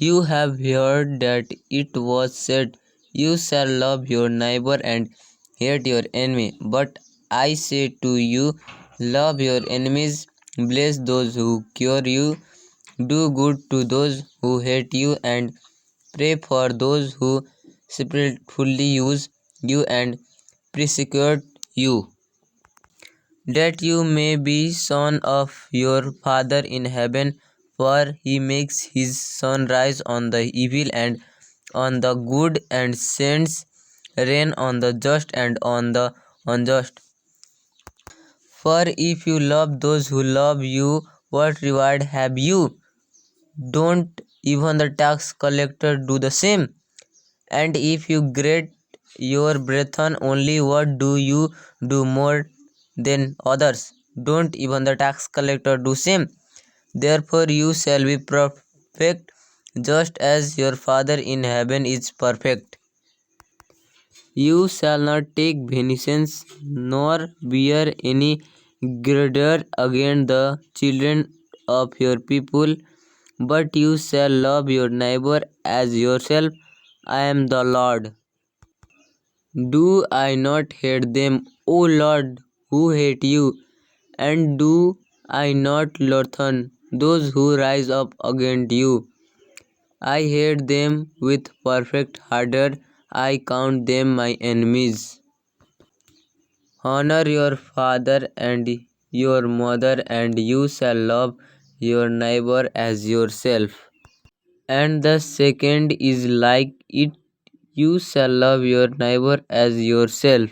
You have heard that it was said, "You shall love your neighbor and hate your enemy." But I say to you, love your enemies, bless those who curse you, do good to those who hate you, and pray for those who spitefully use you and persecute you, that you may be son of your Father in heaven, for he makes his sun rise on the evil and on the good, and sends rain on the just and on the unjust. For if you love those who love you, what reward have you? Don't even the tax collector do the same? And if you greet your brethren only, what do you do more than others? Don't even the tax collector do same? Therefore you shall be perfect, just as your Father in heaven is perfect. You shall not take vengeance, nor bear any grudge against the children of your people, but you shall love your neighbor as yourself. I am the Lord. Do I not hate them, O Lord, who hate you? And do I not lengthen those who rise up against you? I hate them with perfect ardor. I count them my enemies. Honor your father and your mother, and you shall love your neighbor as yourself. And the second is like it, you shall love your neighbor as yourself.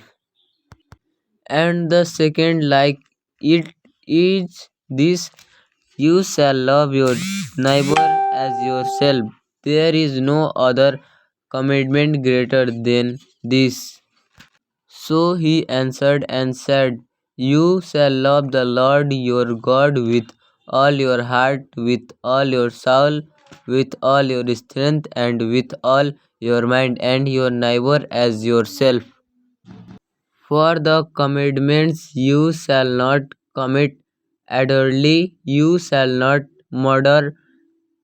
And the second like it is this, you shall love your neighbor as yourself. There is no other commandment greater than this. So he answered and said, You shall love the Lord your God with all your heart, with all your soul, with all your strength, and with all your mind, and your neighbor as yourself. For the commandments, you shall not commit adultery, you shall not murder,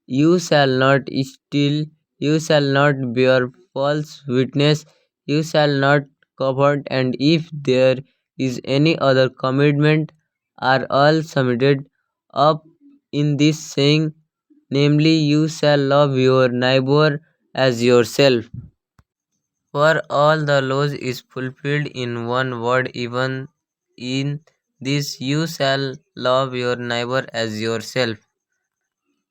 you shall not steal, you shall not bear false witness, you shall not covet, and if there is any other commandment, are all summed up in this saying, namely, you shall love your neighbor as yourself. For all the laws is fulfilled in one word, even in this, you shall love your neighbor as yourself.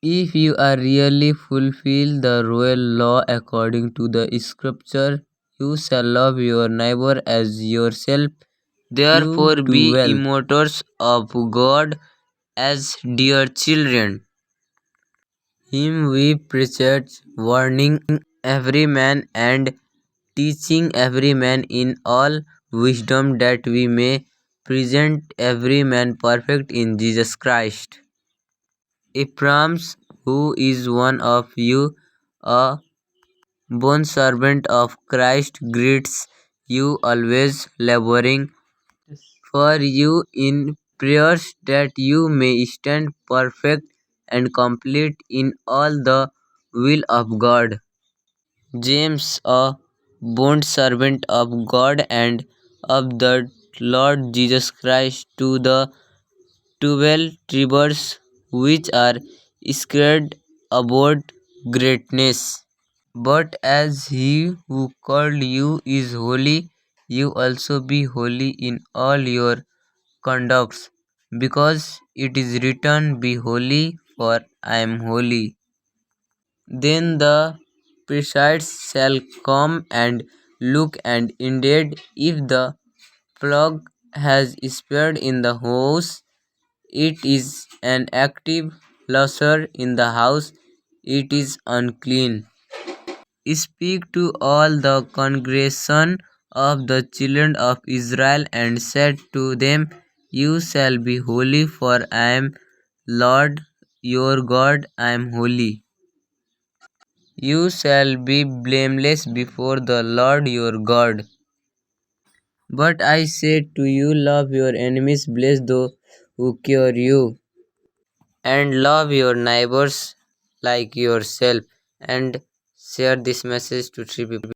If you are really fulfill the royal law according to the scripture, you shall love your neighbor as yourself. Therefore, be imitators of God as dear children. Him we preach, warning every man and teaching every man in all wisdom, that we may present every man perfect in Jesus Christ. Ephraim, who is one of you, a bondservant of Christ, greets you, always laboring for you in prayers, that you may stand perfect and complete in all the will of God. James, a bondservant of God and of the Lord Jesus Christ, to the 12 tribes which are scattered about greatness. But as he who called you is holy, you also be holy in all your conducts, because it is written, Be holy, for I am holy. Then the priests shall come and look, and indeed, if the plug has spared in the house, it is an active lucre in the house, it is unclean. Speak to all the congregation of the children of Israel, and said to them, You shall be holy, for I am Lord your God, I am holy. You shall be blameless before the Lord your God. But I say to you, love your enemies, bless those who curse you, and love your neighbors like yourself. and share this message to 3 people.